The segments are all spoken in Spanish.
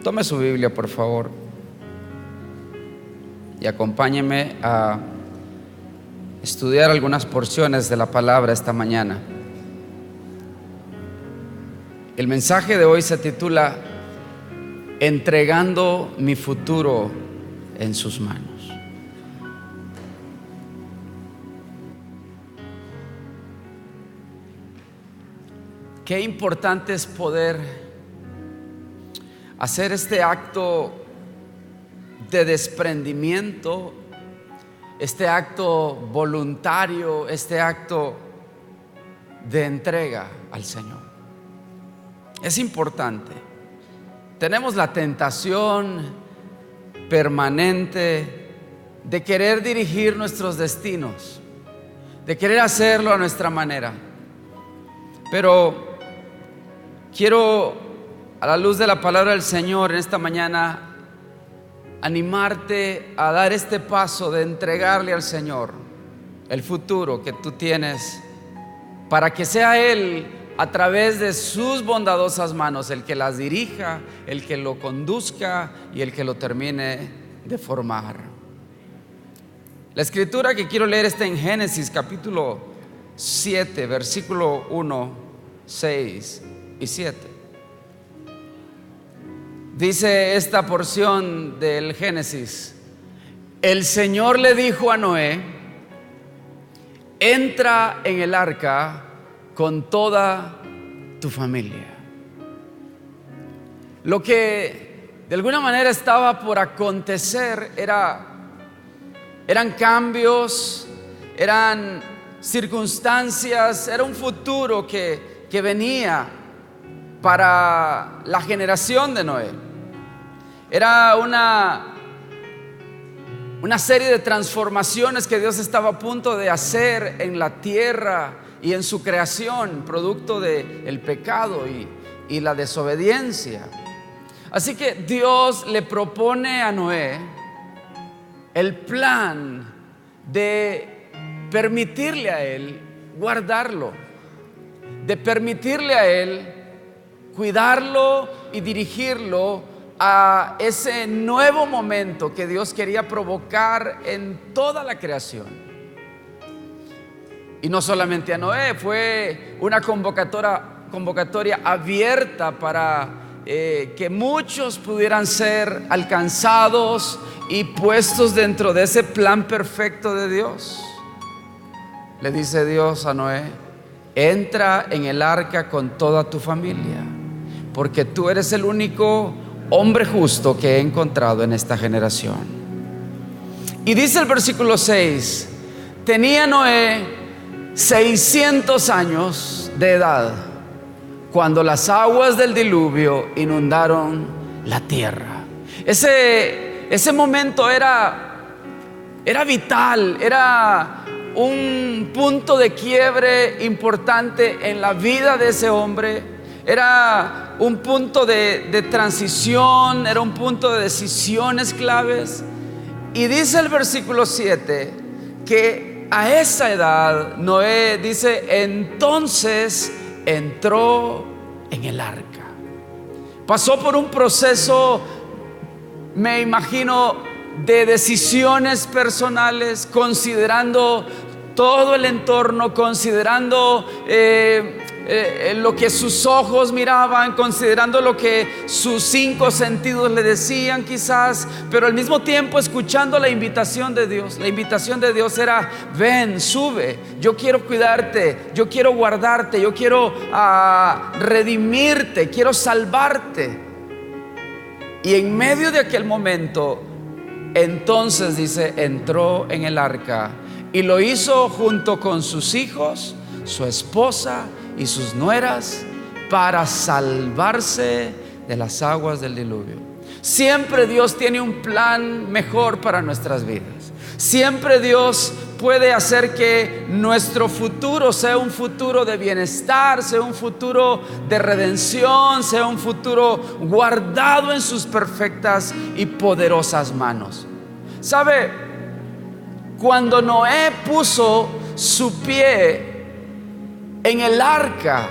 Tome su Biblia, por favor, y acompáñeme a estudiar algunas porciones de la palabra esta mañana. El mensaje de hoy se titula Entregando mi futuro en sus manos. Qué importante es poder hacer este acto de desprendimiento, este acto voluntario, este acto de entrega al Señor. Es importante. Tenemos la tentación permanente de querer dirigir nuestros destinos, de querer hacerlo a nuestra manera. Pero quiero, a la luz de la palabra del Señor en esta mañana, animarte a dar este paso de entregarle al Señor el futuro que tú tienes, para que sea Él, a través de sus bondadosas manos, el que las dirija, el que lo conduzca y el que lo termine de formar. La escritura que quiero leer está en Génesis capítulo 7, versículo 1, 6 y 7. Dice esta porción del Génesis: el Señor le dijo a Noé: entra en el arca con toda tu familia. Lo que de alguna manera estaba por acontecer eran cambios, eran circunstancias, era un futuro que venía para la generación de Noé. Era una serie de transformaciones que Dios estaba a punto de hacer en la tierra y en su creación, producto del pecado y la desobediencia. Así que Dios le propone a Noé el plan de permitirle a él guardarlo, de permitirle a él cuidarlo y dirigirlo a ese nuevo momento que Dios quería provocar en toda la creación. Y no solamente a Noé, fue una convocatoria abierta para que muchos pudieran ser alcanzados y puestos dentro de ese plan perfecto de Dios. Le dice Dios a Noé: entra en el arca con toda tu familia, porque tú eres el único hombre justo que he encontrado en esta generación. Y dice el versículo 6: tenía Noé 600 años de edad cuando las aguas del diluvio inundaron la tierra. Ese momento era vital, era un punto de quiebre importante en la vida de ese hombre. Era un punto de transición, era un punto de decisiones claves. Y dice el versículo 7 que a esa edad Noé, dice, entonces entró en el arca. Pasó por un proceso, me imagino, de decisiones personales, considerando todo el entorno, considerando lo que sus ojos miraban, considerando lo que sus 5 sentidos le decían quizás, pero al mismo tiempo escuchando la invitación de Dios. La invitación de Dios era: ven, sube, yo quiero cuidarte, yo quiero guardarte, yo quiero redimirte, quiero salvarte. Y en medio de aquel momento, entonces dice, entró en el arca y lo hizo junto con sus hijos, su esposa y sus nueras, para salvarse de las aguas del diluvio. Siempre Dios tiene un plan mejor para nuestras vidas. Siempre Dios puede hacer que nuestro futuro sea un futuro de bienestar, sea un futuro de redención, sea un futuro guardado en sus perfectas y poderosas manos. ¿Sabe? Cuando Noé puso su pie en el arca,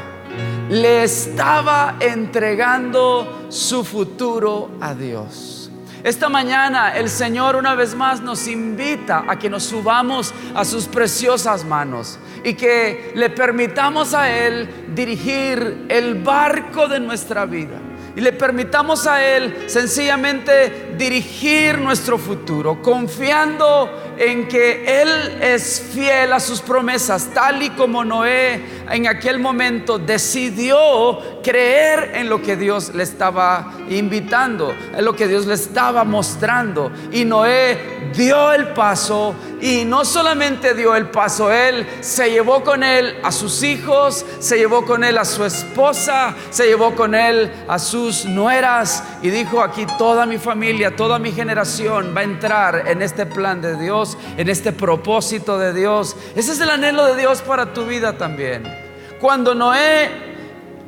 le estaba entregando su futuro a Dios. Esta mañana el Señor una vez más nos invita a que nos subamos a sus preciosas manos y que le permitamos a Él dirigir el barco de nuestra vida. Y le permitamos a Él sencillamente dirigir nuestro futuro, confiando en que Él es fiel a sus promesas, tal y como Noé en aquel momento decidió creer en lo que Dios le estaba invitando, en lo que Dios le estaba mostrando. Y Noé dio el paso, y no solamente dio el paso, él se llevó con él a sus hijos, se llevó con él a su esposa, se llevó con él a sus nueras, y dijo: aquí toda mi familia, toda mi generación va a entrar en este plan de Dios, en este propósito de Dios. Ese es el anhelo de Dios para tu vida también. Cuando Noé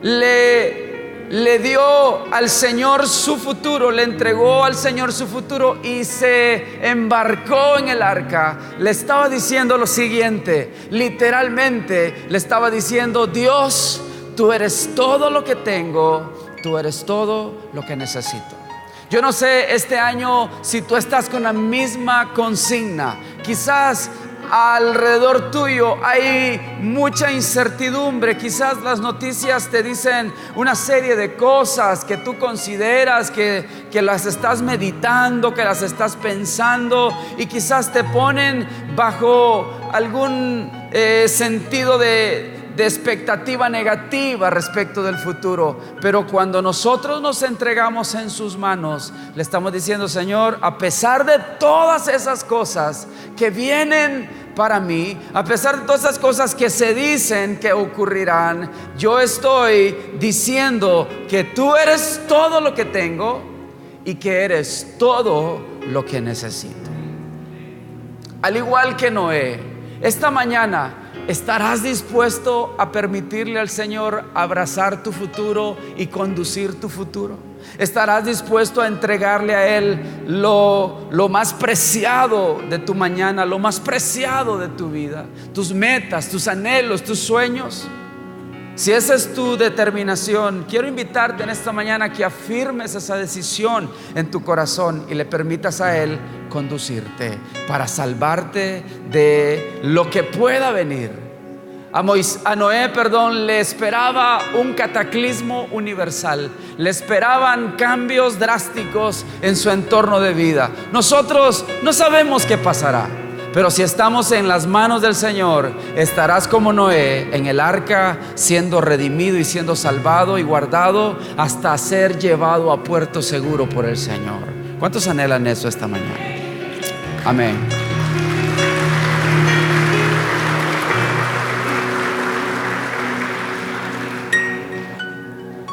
le dio al Señor su futuro, le entregó al Señor su futuro y se embarcó en el arca, le estaba diciendo lo siguiente, literalmente le estaba diciendo: Dios, tú eres todo lo que tengo, tú eres todo lo que necesito. Yo no sé este año si tú estás con la misma consigna. Quizás alrededor tuyo hay mucha incertidumbre. Quizás las noticias te dicen una serie de cosas que tú consideras que las estás meditando, que las estás pensando, y quizás te ponen bajo algún sentido de expectativa negativa respecto del futuro. Pero cuando nosotros nos entregamos en sus manos, le estamos diciendo: Señor, a pesar de todas esas cosas que vienen para mí, a pesar de todas esas cosas que se dicen que ocurrirán, yo estoy diciendo que tú eres todo lo que tengo y que eres todo lo que necesito. Al igual que Noé, esta mañana, ¿estarás dispuesto a permitirle al Señor abrazar tu futuro y conducir tu futuro? ¿Estarás dispuesto a entregarle a Él lo más preciado de tu mañana, lo más preciado de tu vida, tus metas, tus anhelos, tus sueños? Si esa es tu determinación, quiero invitarte en esta mañana que afirmes esa decisión en tu corazón y le permitas a Él conducirte para salvarte de lo que pueda venir. A Noé, le esperaba un cataclismo universal. Le esperaban cambios drásticos en su entorno de vida. Nosotros no sabemos qué pasará, pero si estamos en las manos del Señor, estarás como Noé en el arca, siendo redimido y siendo salvado y guardado hasta ser llevado a puerto seguro por el Señor. ¿Cuántos anhelan eso esta mañana? Amén.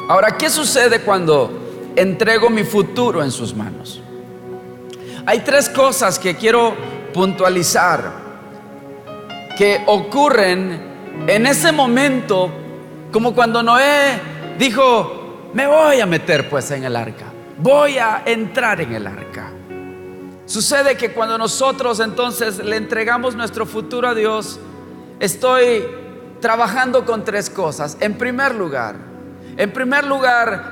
Ahora, ¿qué sucede cuando entrego mi futuro en sus manos? Hay tres cosas que quiero puntualizar que ocurren en ese momento, como cuando Noé dijo: me voy a meter pues en el arca, voy a entrar en el arca. Sucede que cuando nosotros entonces le entregamos nuestro futuro a Dios, estoy trabajando con tres cosas. En primer lugar,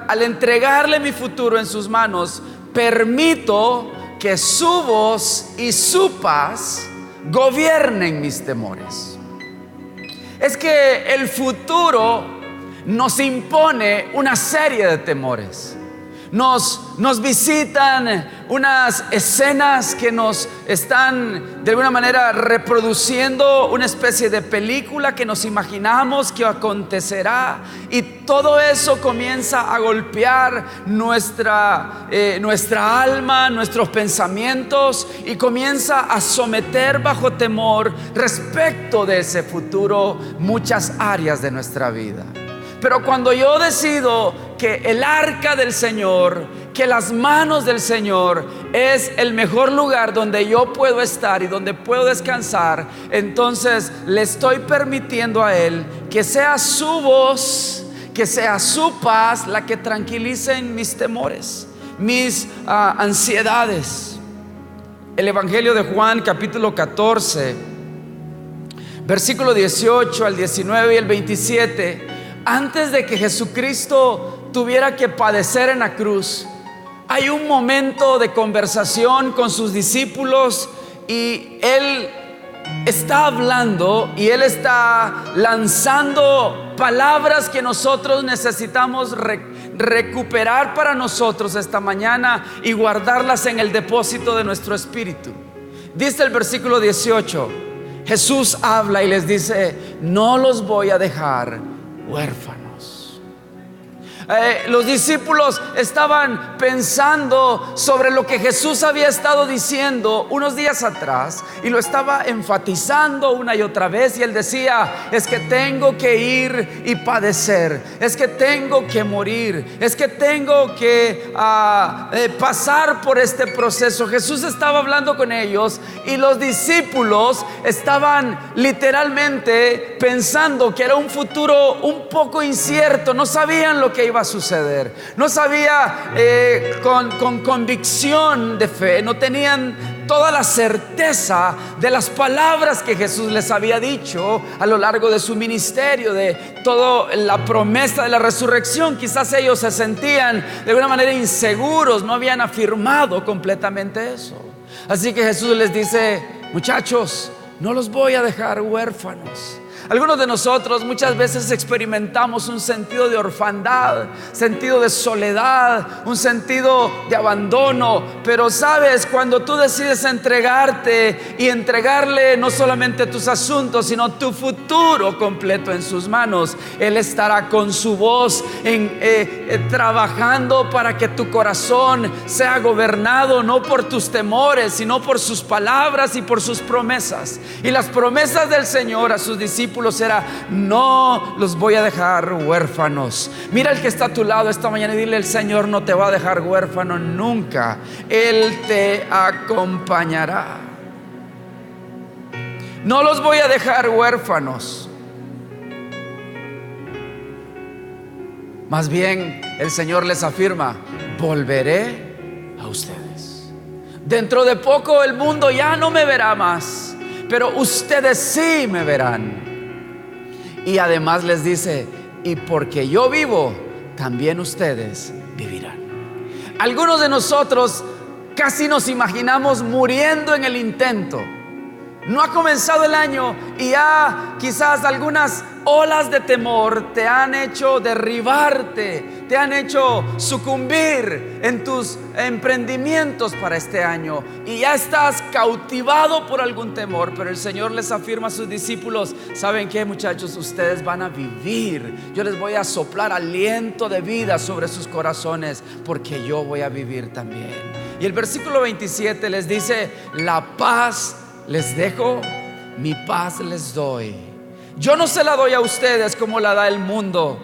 al entregarle mi futuro en sus manos, permito que su voz y su paz gobiernen mis temores. Es que el futuro nos impone una serie de temores. Nos visitan unas escenas que nos están de alguna manera reproduciendo una especie de película que nos imaginamos que acontecerá, y todo eso comienza a golpear nuestra alma, nuestros pensamientos, y comienza a someter bajo temor respecto de ese futuro muchas áreas de nuestra vida. Pero cuando yo decido que el arca del Señor, que las manos del Señor es el mejor lugar donde yo puedo estar y donde puedo descansar, entonces le estoy permitiendo a Él que sea su voz, que sea su paz la que tranquilicen mis temores, mis ansiedades. El Evangelio de Juan, capítulo 14, versículo 18 al 19 y el 27, antes de que Jesucristo tuviera que padecer en la cruz, hay un momento de conversación con sus discípulos y Él está hablando y Él está lanzando palabras que nosotros necesitamos recuperar para nosotros esta mañana y guardarlas en el depósito de nuestro espíritu. Dice el versículo 18, Jesús habla y les dice: no los voy a dejar huérfanos. Los discípulos estaban pensando sobre lo que Jesús había estado diciendo unos días atrás y lo estaba enfatizando una y otra vez, y Él decía: es que tengo que ir y padecer, es que tengo que morir, es que tengo que pasar por este proceso. Jesús estaba hablando con ellos y los discípulos estaban literalmente pensando que era un futuro un poco incierto. No sabían lo que iba a suceder, no sabía con convicción de fe, no tenían toda la certeza de las palabras que Jesús les había dicho a lo largo de su ministerio, de toda la promesa de la resurrección. Quizás ellos se sentían de alguna manera inseguros, no habían afirmado completamente eso. Así que Jesús les dice: muchachos, no los voy a dejar huérfanos. Algunos de nosotros muchas veces experimentamos un sentido de orfandad, sentido de soledad, un sentido de abandono. Pero sabes, cuando tú decides entregarte y entregarle no solamente tus asuntos, sino tu futuro completo en sus manos, Él estará con su voz trabajando para que tu corazón sea gobernado no por tus temores, sino por sus palabras y por sus promesas. Y las promesas del Señor a sus discípulos era: no los voy a dejar huérfanos. Mira el que está a tu lado esta mañana y dile: el Señor no te va a dejar huérfano nunca. Él te acompañará. No los voy a dejar huérfanos. Más bien el Señor les afirma: volveré a ustedes. Dentro de poco el mundo ya no me verá más, pero ustedes sí me verán. Y además les dice: y porque yo vivo, también ustedes vivirán. Algunos de nosotros casi nos imaginamos muriendo en el intento. No ha comenzado el año y ya quizás algunas olas de temor te han hecho derribarte, te han hecho sucumbir en tus emprendimientos para este año y ya estás cautivado por algún temor. Pero el Señor les afirma a sus discípulos: ¿saben qué, muchachos? Ustedes van a vivir. Yo les voy a soplar aliento de vida sobre sus corazones, porque yo voy a vivir también. Y el versículo 27 les dice: la paz les dejo, mi paz les doy. Yo no se la doy a ustedes como la da el mundo.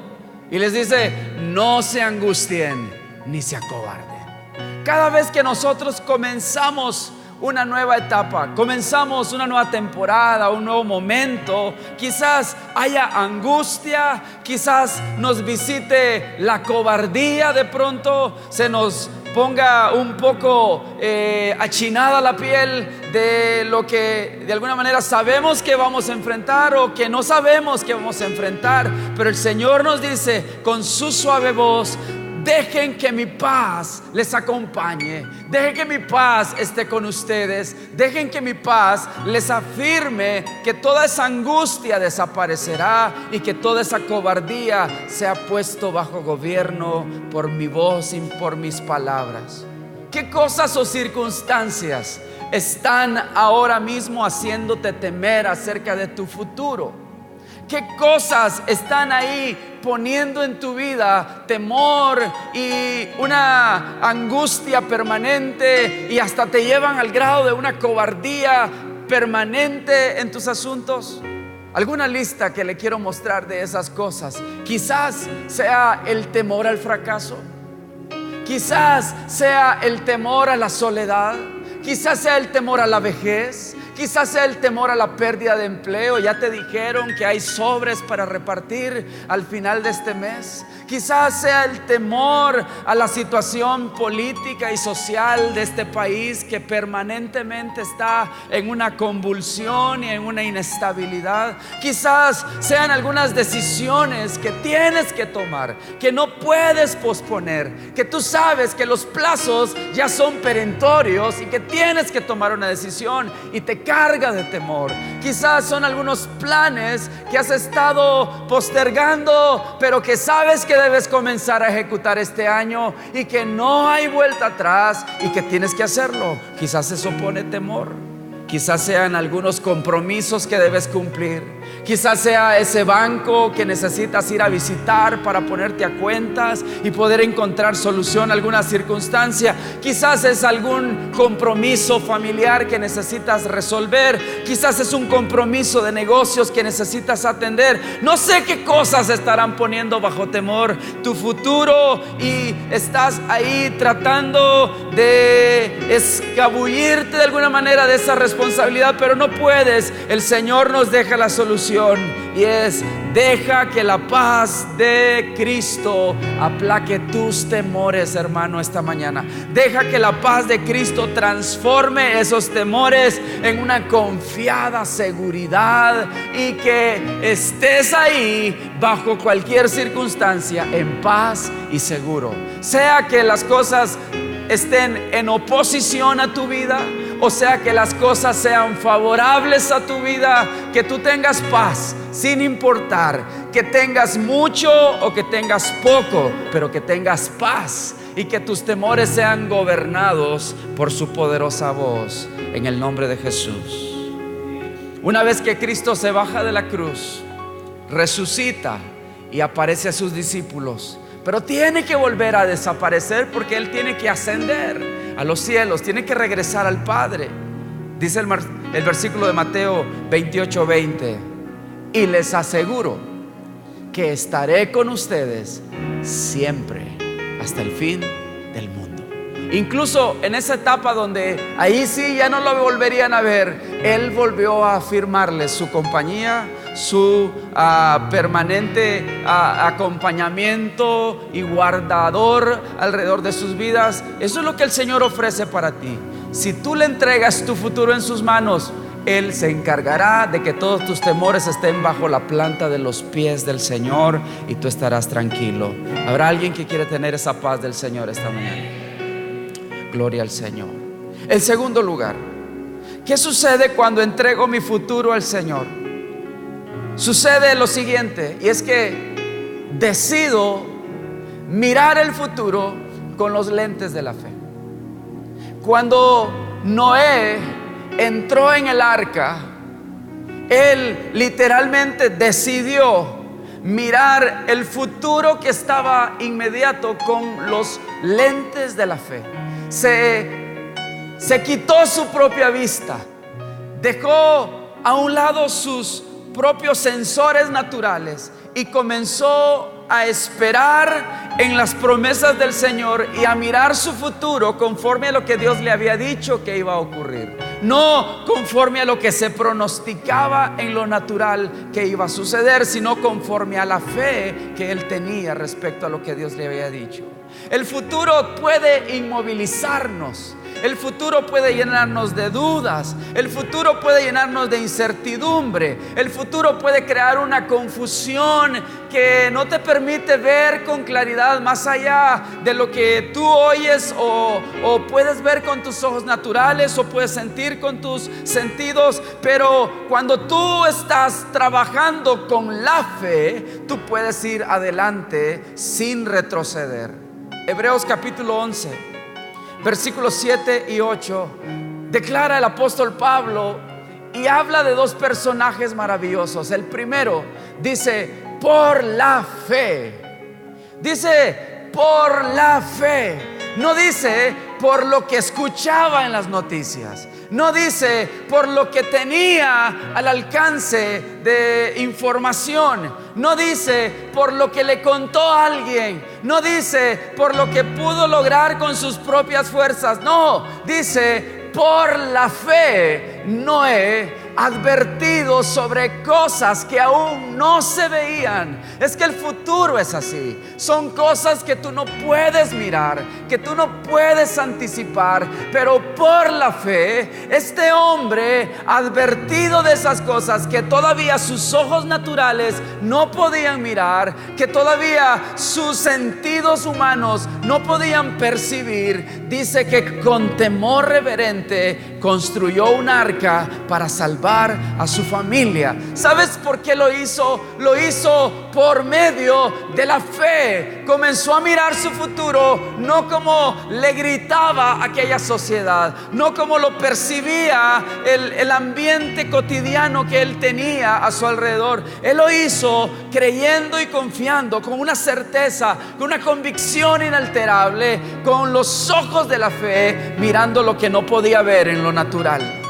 Y les dice: no se angustien ni se acobarden. Cada vez que nosotros comenzamos una nueva etapa, comenzamos una nueva temporada, un nuevo momento, quizás haya angustia, quizás nos visite la cobardía, de pronto se nos ponga un poco achinada la piel de lo que de alguna manera sabemos que vamos a enfrentar o que no sabemos que vamos a enfrentar. Pero el Señor nos dice con su suave voz: dejen que mi paz les acompañe, dejen que mi paz esté con ustedes, dejen que mi paz les afirme que toda esa angustia desaparecerá y que toda esa cobardía sea puesto bajo gobierno por mi voz y por mis palabras. ¿Qué cosas o circunstancias están ahora mismo haciéndote temer acerca de tu futuro? ¿Qué cosas están ahí poniendo en tu vida temor y una angustia permanente y hasta te llevan al grado de una cobardía permanente en tus asuntos? Alguna lista que le quiero mostrar de esas cosas. Quizás sea el temor al fracaso, quizás sea el temor a la soledad, quizás sea el temor a la vejez, Quizás sea el temor a la pérdida de empleo. Ya te dijeron que hay sobres para repartir al final de este mes. Quizás sea el temor a la situación política y social de este país, que permanentemente está en una convulsión y en una inestabilidad. Quizás sean algunas decisiones que tienes que tomar, que no puedes posponer, que tú sabes que los plazos ya son perentorios y que tienes que tomar una decisión y te carga de temor. Quizás son algunos planes que has estado postergando, pero que sabes que debes comenzar a ejecutar este año y que no hay vuelta atrás y que tienes que hacerlo. Quizás eso pone temor. Quizás sean algunos compromisos que debes cumplir. Quizás sea ese banco que necesitas ir a visitar para ponerte a cuentas y poder encontrar solución a alguna circunstancia. Quizás es algún compromiso familiar que necesitas resolver. Quizás es un compromiso de negocios que necesitas atender. No sé qué cosas estarán poniendo bajo temor tu futuro, y estás ahí tratando de escabullirte de alguna manera de esa responsabilidad, pero no puedes. El Señor nos deja la solución, y es: deja que la paz de Cristo aplaque tus temores, hermano, esta mañana. Deja que la paz de Cristo transforme esos temores en una confiada seguridad, y que estés ahí bajo cualquier circunstancia en paz y seguro. Sea que las cosas estén en oposición a tu vida, o sea que las cosas sean favorables a tu vida, que tú tengas paz sin importar que tengas mucho o que tengas poco, pero que tengas paz, y que tus temores sean gobernados por su poderosa voz, en el nombre de Jesús. Una vez que Cristo se baja de la cruz, resucita y aparece a sus discípulos, pero tiene que volver a desaparecer, porque Él tiene que ascender a los cielos, tiene que regresar al Padre. Dice el versículo de Mateo 28:20: y les aseguro que estaré con ustedes siempre, hasta el fin del mundo. Incluso en esa etapa donde ahí sí ya no lo volverían a ver, Él volvió a afirmarles su compañía, su permanente acompañamiento y guardador alrededor de sus vidas. Eso es lo que el Señor ofrece para ti. Si tú le entregas tu futuro en sus manos, Él se encargará de que todos tus temores estén bajo la planta de los pies del Señor, y tú estarás tranquilo. ¿Habrá alguien que quiere tener esa paz del Señor esta mañana? Gloria al Señor. En segundo lugar, ¿qué sucede cuando entrego mi futuro al Señor? Sucede lo siguiente, y es que decido mirar el futuro con los lentes de la fe. Cuando Noé entró en el arca, él literalmente decidió mirar el futuro que estaba inmediato con los lentes de la fe. Se quitó su propia vista, dejó a un lado sus propios sensores naturales y comenzó a esperar en las promesas del Señor y a mirar su futuro conforme a lo que Dios le había dicho que iba a ocurrir, no conforme a lo que se pronosticaba en lo natural que iba a suceder, sino conforme a la fe que él tenía respecto a lo que Dios le había dicho. El futuro puede inmovilizarnos, el futuro puede llenarnos de dudas, el futuro puede llenarnos de incertidumbre, el futuro puede crear una confusión que no te permite ver con claridad más allá de lo que tú oyes o puedes ver con tus ojos naturales o puedes sentir con tus sentidos. Pero cuando tú estás trabajando con la fe, tú puedes ir adelante sin retroceder. Hebreos capítulo 11, versículos 7 y 8, declara el apóstol Pablo y habla de dos personajes maravillosos. El primero dice: por la fe. Dice por la fe. No dice por lo que escuchaba en las noticias. No dice por lo que tenía al alcance de información. No dice por lo que le contó alguien. No dice por lo que pudo lograr con sus propias fuerzas. No, dice por la fe Noé, advertido sobre cosas que aún no se veían. Es que el futuro es así. Son cosas que tú no puedes mirar, que tú no puedes anticipar, pero por la fe, este hombre, advertido de esas cosas que todavía sus ojos naturales no podían mirar, que todavía sus sentidos humanos no podían percibir, dice que con temor reverente construyó un arca para salvar a su familia. ¿Sabes por qué lo hizo? Lo hizo por medio de la fe. Comenzó a mirar su futuro, no como le gritaba aquella sociedad, no como lo percibía el ambiente cotidiano que él tenía a su alrededor. Él lo hizo creyendo y confiando, con una certeza, con una convicción inalterable, con los ojos de la fe, mirando lo que no podía ver en lo natural.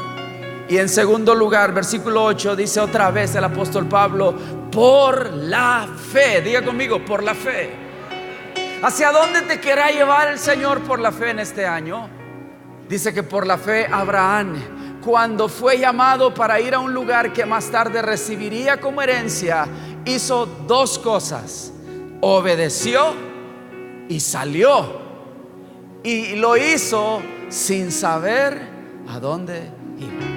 Y en segundo lugar, versículo 8, dice otra vez el apóstol Pablo: por la fe. Diga conmigo, por la fe. ¿Hacia dónde te querrá llevar el Señor por la fe en este año? Dice que por la fe Abraham, cuando fue llamado para ir a un lugar que más tarde recibiría como herencia, hizo dos cosas: obedeció y salió. Y lo hizo sin saber a dónde iba.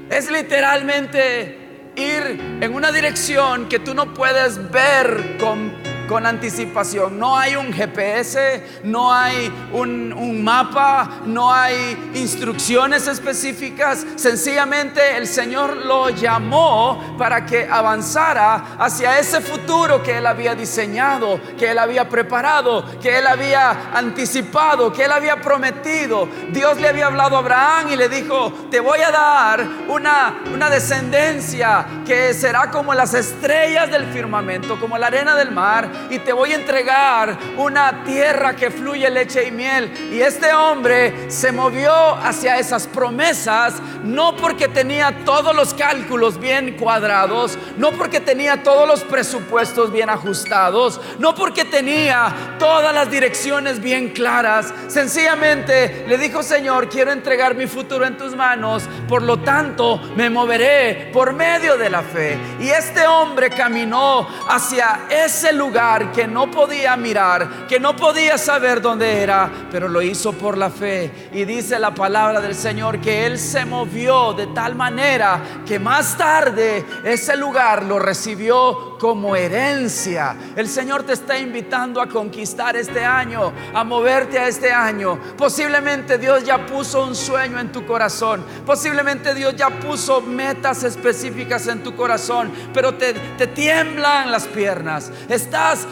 Es literalmente ir en una dirección que tú no puedes ver con anticipación. No hay un GPS, no hay un mapa, no hay instrucciones específicas. Sencillamente el Señor lo llamó para que avanzara hacia ese futuro que Él había diseñado, que Él había preparado, que Él había anticipado, que Él había prometido. Dios le había hablado a Abraham y le dijo: te voy a dar una descendencia que será como las estrellas del firmamento, como la arena del mar, y te voy a entregar una tierra que fluye leche y miel. Y este hombre se movió hacia esas promesas, no porque tenía todos los cálculos bien cuadrados, no porque tenía todos los presupuestos bien ajustados, no porque tenía todas las direcciones bien claras. Sencillamente le dijo: Señor, quiero entregar mi futuro en tus manos, por lo tanto me moveré por medio de la fe. Y este hombre caminó hacia ese lugar que no podía mirar, que no podía saber dónde era, pero lo hizo por la fe. Y dice la palabra del Señor que él se movió de tal manera que más tarde ese lugar lo recibió como herencia. El Señor te está invitando a conquistar este año, a moverte a este año. Posiblemente Dios ya puso un sueño en tu corazón, posiblemente Dios ya puso metas específicas en tu corazón, pero te tiemblan las piernas. Estás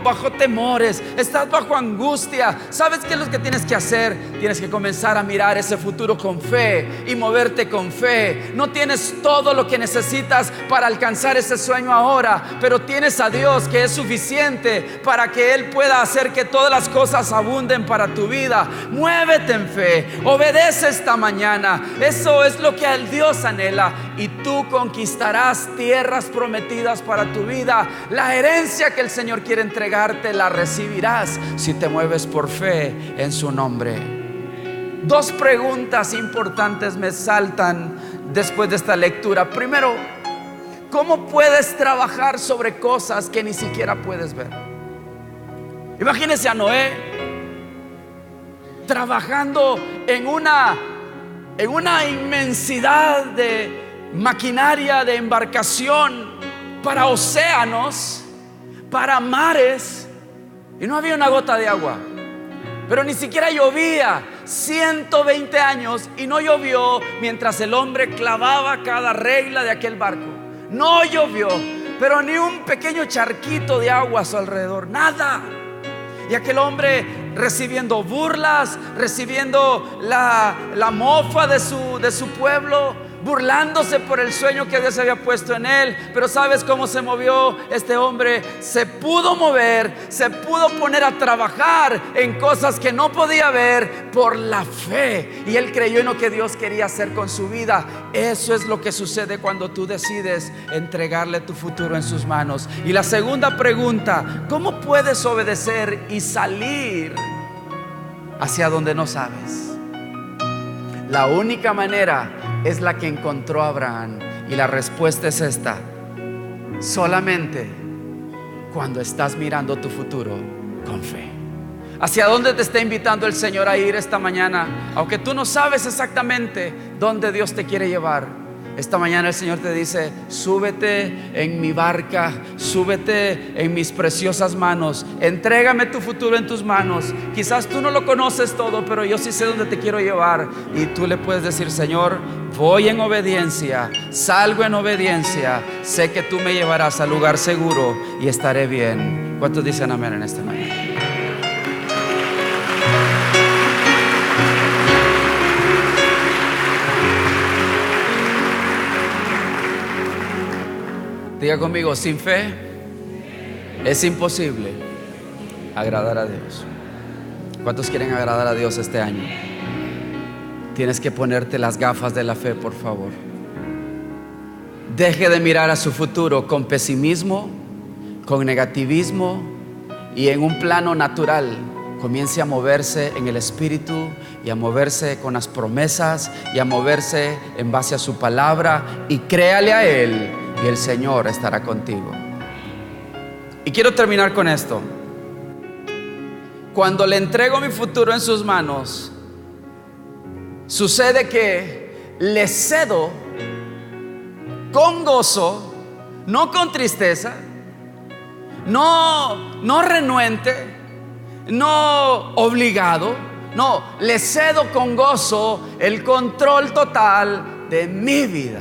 bajo temores, estás bajo angustia. ¿Sabes qué es lo que tienes que hacer? Tienes que comenzar a mirar ese futuro con fe y moverte con fe. No tienes todo lo que necesitas para alcanzar ese sueño ahora, pero tienes a Dios, que es suficiente para que Él pueda hacer que todas las cosas abunden para tu vida. Muévete en fe, obedece esta mañana. Eso es lo que el Dios anhela, y tú conquistarás tierras prometidas para tu vida. La herencia que el Señor quiere entregarte la recibirás si te mueves por fe en su nombre. Dos preguntas importantes me saltan después de esta lectura. Primero, ¿cómo puedes trabajar sobre cosas que ni siquiera puedes ver? Imagínese a Noé trabajando en una inmensidad de maquinaria, de embarcación para océanos, para mares, y no había una gota de agua, pero ni siquiera llovía. 120 años y no llovió mientras el hombre clavaba cada regla de aquel barco. No llovió, pero ni un pequeño charquito de agua a su alrededor, nada. Y aquel hombre recibiendo burlas, recibiendo la mofa de su pueblo, burlándose por el sueño que Dios había puesto en él. Pero ¿sabes cómo se movió este hombre? Se pudo mover, se pudo poner a trabajar en cosas que no podía ver por la fe, y él creyó en lo que Dios quería hacer con su vida. Eso es lo que sucede cuando tú decides entregarle tu futuro en sus manos. Y la segunda pregunta: ¿cómo puedes obedecer y salir hacia donde no sabes? La única manera es la que encontró Abraham. Y la respuesta es esta: solamente cuando estás mirando tu futuro con fe. ¿Hacia dónde te está invitando el Señor a ir esta mañana? Aunque tú no sabes exactamente dónde Dios te quiere llevar, esta mañana el Señor te dice: súbete en mi barca, súbete en mis preciosas manos, entrégame tu futuro en tus manos. Quizás tú no lo conoces todo, pero yo sí sé dónde te quiero llevar. Y tú le puedes decir: Señor, voy en obediencia, salgo en obediencia, sé que tú me llevarás al lugar seguro y estaré bien. ¿Cuántos dicen amén en esta mañana? Diga conmigo: sin fe es imposible agradar a Dios. ¿Cuántos quieren agradar a Dios este año? Tienes que ponerte las gafas de la fe, por favor. Deje de mirar a su futuro con pesimismo, con negativismo y en un plano natural. Comience a moverse en el Espíritu y a moverse con las promesas y a moverse en base a su palabra, y créale a Él y el Señor estará contigo. Y quiero terminar con esto. Cuando le entrego mi futuro en sus manos, sucede que le cedo con gozo, no con tristeza, no renuente, no obligado. No, le cedo con gozo el control total de mi vida.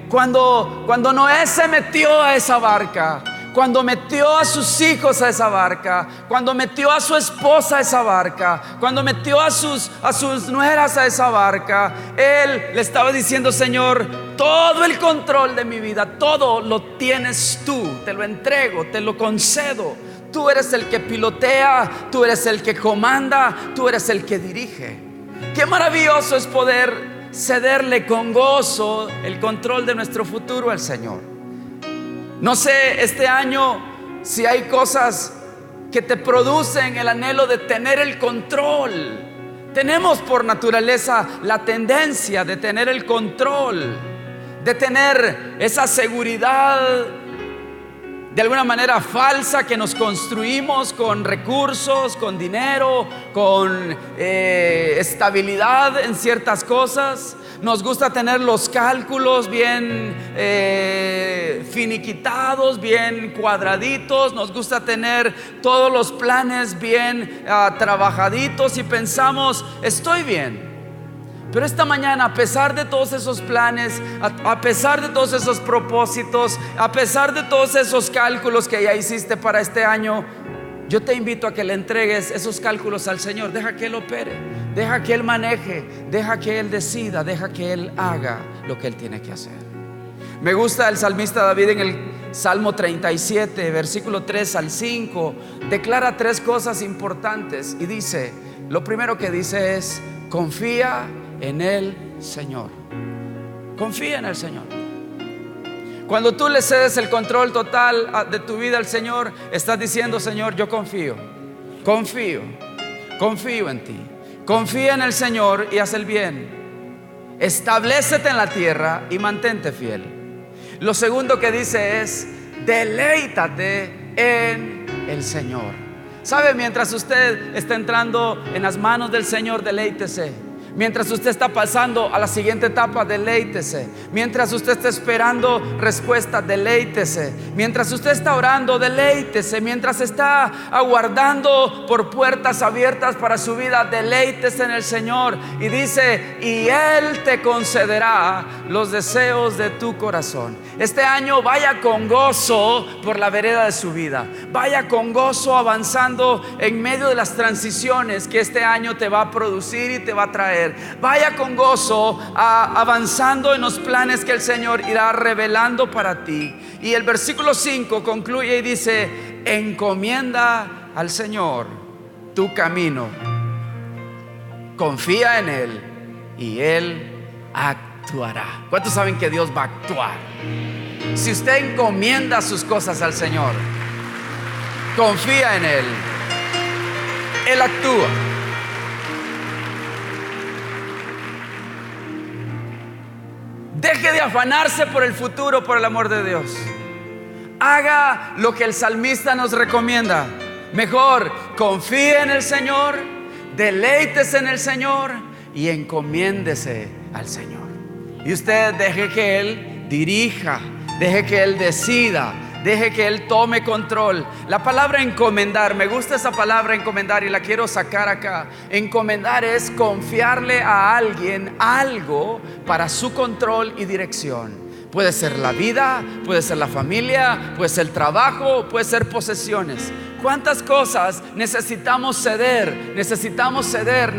Cuando Noé se metió a esa barca, cuando metió a sus hijos a esa barca, cuando metió a su esposa a esa barca, cuando metió a sus nueras a esa barca, él le estaba diciendo: Señor, todo el control de mi vida, todo lo tienes tú, te lo entrego, te lo concedo. Tú eres el que pilotea, tú eres el que comanda, tú eres el que dirige. Qué maravilloso es poder cederle con gozo el control de nuestro futuro al Señor. No sé este año si hay cosas que te producen el anhelo de tener el control. Tenemos por naturaleza la tendencia de tener el control, de tener esa seguridad de alguna manera falsa que nos construimos con recursos, con dinero, con estabilidad en ciertas cosas. Nos gusta tener los cálculos bien finiquitados, bien cuadraditos. Nos gusta tener todos los planes bien trabajaditos y pensamos: estoy bien. Pero esta mañana, a pesar de todos esos planes, a pesar de todos esos propósitos, a pesar de todos esos cálculos que ya hiciste para este año, yo te invito a que le entregues esos cálculos al Señor. Deja que Él opere, deja que Él maneje, deja que Él decida, deja que Él haga lo que Él tiene que hacer. Me gusta el salmista David en el Salmo 37, versículo 3 al 5. Declara tres cosas importantes y dice, lo primero que dice es: confía en el Señor. Confía en el Señor. Cuando tú le cedes el control total de tu vida al Señor, estás diciendo: Señor, yo confío en ti. Confía en el Señor y haz el bien. Establécete en la tierra y mantente fiel. Lo segundo que dice es: deleítate en el Señor. ¿Sabe? Mientras usted está entrando en las manos del Señor, deleítese. Mientras usted está pasando a la siguiente etapa, deleítese. Mientras usted está esperando respuesta, deleítese. Mientras usted está orando, deleítese. Mientras está aguardando por puertas abiertas para su vida, deleítese en el Señor. Y dice: y Él te concederá los deseos de tu corazón. Este año vaya con gozo por la vereda de su vida. Vaya con gozo avanzando en medio de las transiciones que este año te va a producir y te va a traer. Vaya con gozo avanzando en los planes que el Señor irá revelando para ti. Y el versículo 5 concluye y dice: encomienda al Señor tu camino, confía en Él y Él actuará. ¿Cuántos saben que Dios va a actuar? Si usted encomienda sus cosas al Señor, confía en Él, Él actúa. afanarse por el futuro, por el amor de Dios. Haga lo que el salmista nos recomienda. Mejor confíe en el Señor, deleítese en el Señor y encomiéndese al Señor. Y usted deje que Él dirija, deje que Él decida, deje que Él tome control. La palabra encomendar, me gusta esa palabra encomendar y la quiero sacar acá. Encomendar es confiarle a alguien algo para su control y dirección. Puede ser la vida, puede ser la familia, puede ser el trabajo, puede ser posesiones. ¿Cuántas cosas necesitamos ceder? Necesitamos entregar,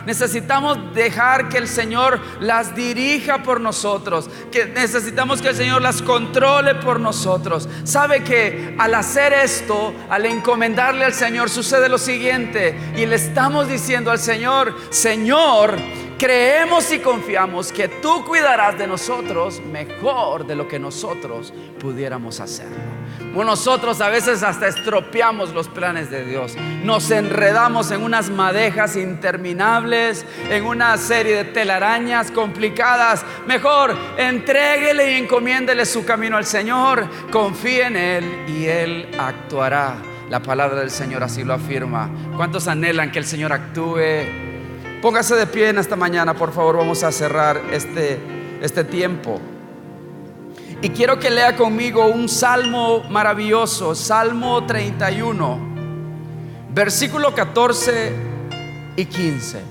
necesitamos dejar que el Señor las dirija por nosotros, que necesitamos que el Señor las controle por nosotros. ¿Sabe que al hacer esto, al encomendarle al Señor, sucede lo siguiente? Y le estamos diciendo al Señor: Señor, creemos y confiamos que tú cuidarás de nosotros mejor de lo que nosotros pudiéramos hacerlo. Nosotros a veces hasta estropeamos los planes de Dios. Nos enredamos en unas madejas interminables, en una serie de telarañas complicadas. Mejor entréguele y encomiéndele su camino al Señor. Confíe en Él y Él actuará. La palabra del Señor así lo afirma. ¿Cuántos anhelan que el Señor actúe? Póngase de pie en esta mañana, por favor. Vamos a cerrar este tiempo. Y quiero que lea conmigo un salmo maravilloso, Salmo 31, versículo 14 y 15.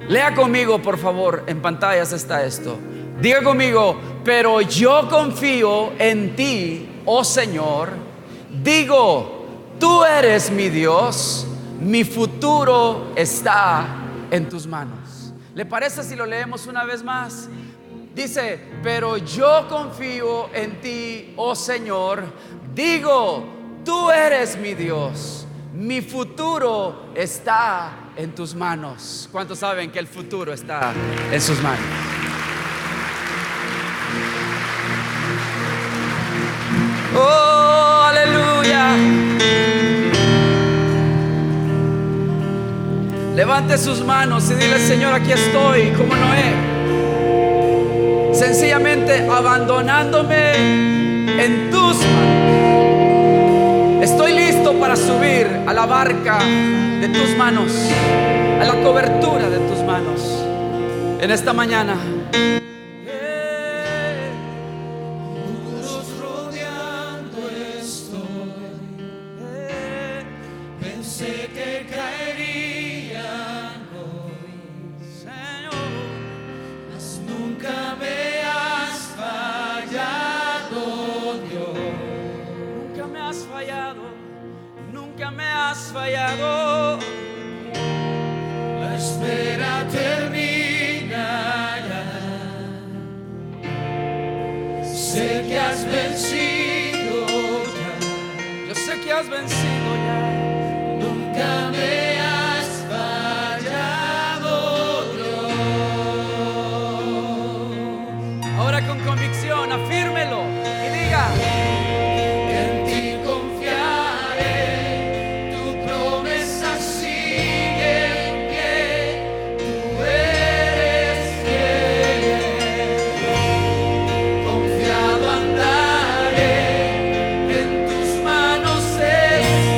Lea conmigo, por favor. En pantallas está esto. Diga conmigo: pero yo confío en ti, oh Señor. Digo, tú eres mi Dios, mi futuro está en tus manos. ¿Le parece si lo leemos una vez más? Dice: pero yo confío en ti, oh Señor. Digo, tú eres mi Dios, mi futuro está en tus manos. ¿Cuántos saben que el futuro está en sus manos? Oh, aleluya. Levante sus manos y dile: Señor, aquí estoy como Noé, sencillamente abandonándome en tus manos. Estoy listo para subir a la barca de tus manos, a la cobertura de tus manos en esta mañana. Pensé que caerían hoy, Señor, mas nunca me has fallado, Dios. Nunca me has fallado, nunca me has fallado. La espera termina ya. Sé que has vencido ya. Yo sé que has vencido ya. Nunca me has fallado, Dios. Ahora con convicción, afírmelo y diga: En ti confiaré, tu promesa sigue en pie, tú eres fiel. Confiado andaré, en tus manos estaré.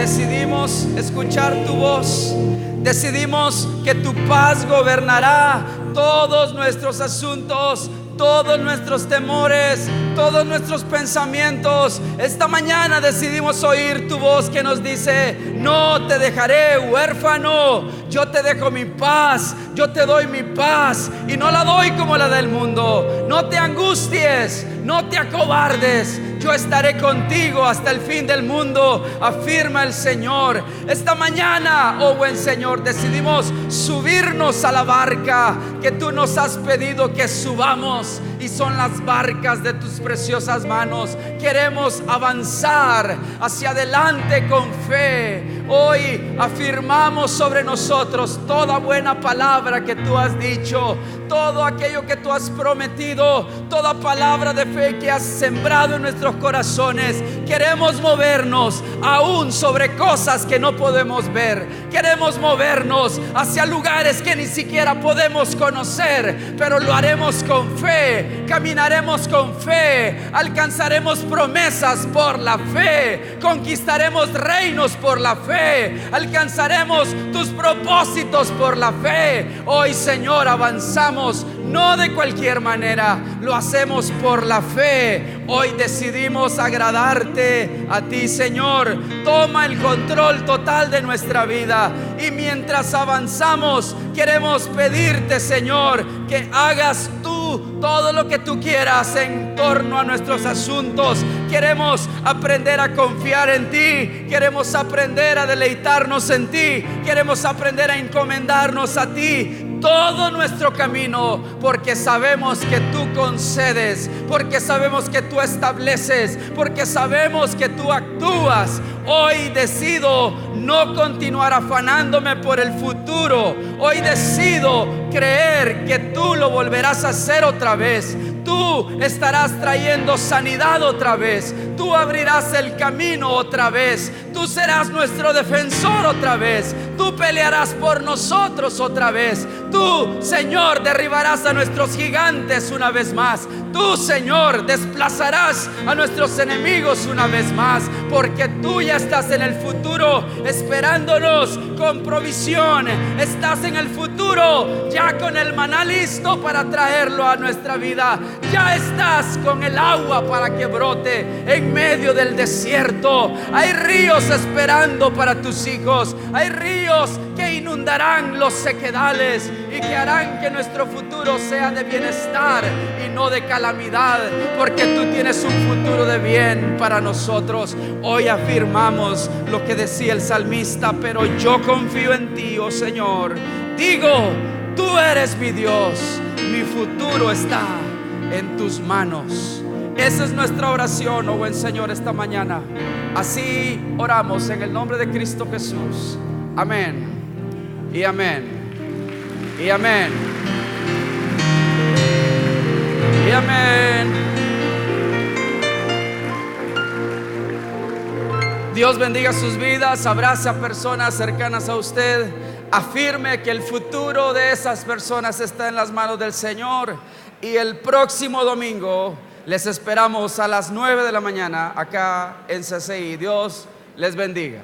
decidimos escuchar tu voz. Decidimos que tu paz gobernará todos nuestros asuntos, todos nuestros temores, todos nuestros pensamientos. Esta mañana decidimos oír tu voz que nos dice: no te dejaré huérfano, yo te dejo mi paz, yo te doy mi paz y no la doy como la del mundo. No te angusties, no te acobardes, yo estaré contigo hasta el fin del mundo, afirma el Señor. Esta mañana, oh buen Señor, decidimos subirnos a la barca que tú nos has pedido que subamos, y son las barcas de tus preciosas manos. Queremos avanzar hacia adelante con fe. Hoy afirmamos sobre nosotros toda buena palabra que tú has dicho, todo aquello que tú has prometido, toda palabra de fe que has sembrado en nuestros corazones. Queremos movernos aún sobre cosas que no podemos ver. Queremos movernos hacia lugares que ni siquiera podemos conocer, pero lo haremos con fe, caminaremos con fe, alcanzaremos promesas por la fe, conquistaremos reinos por la fe, alcanzaremos tus propósitos por la fe. Hoy, Señor, avanzamos no de cualquier manera, lo hacemos por la fe. Hoy decidimos agradarte a ti, Señor. Toma el control total de nuestra vida, y mientras avanzamos queremos pedirte, Señor, que hagas tú todo lo que tú quieras en torno a nuestros asuntos. Queremos aprender a confiar en ti, queremos aprender a deleitarnos en ti, queremos aprender a encomendarnos a ti todo nuestro camino, porque sabemos que tú concedes, porque sabemos que tú estableces, porque sabemos que tú actúas. Hoy decido no continuar afanándome por el futuro. Hoy decido creer que tú lo volverás a hacer otra vez. Tú estarás trayendo sanidad otra vez. Tú abrirás el camino otra vez. Tú serás nuestro defensor otra vez. Tú pelearás por nosotros otra vez. Tú, Señor, derribarás a nuestros gigantes una vez más. Tú, Señor, desplazarás a nuestros enemigos una vez más, porque tú ya estás en el futuro esperándonos con provisión. Estás en el futuro ya con el maná listo para traerlo a nuestra vida. Ya estás con el agua para que brote en medio del desierto. Hay ríos esperando para tus hijos. Hay ríos que inundarán los sequedales y que harán que nuestro futuro sea de bienestar y no de calamidad, porque tú tienes un futuro de bien para nosotros. Hoy afirmamos lo que decía el salmista: pero yo confío en ti, oh Señor. Digo, tú eres mi Dios, mi futuro está en tus manos. Esa es nuestra oración, oh buen Señor, esta mañana. Así oramos en el nombre de Cristo Jesús. Amén y amén y amén y amén. Dios bendiga sus vidas. Abrace a personas cercanas a usted. Afirme que el futuro de esas personas está en las manos del Señor. Y el próximo domingo les esperamos a las 9 de la mañana acá en CCI. Dios les bendiga.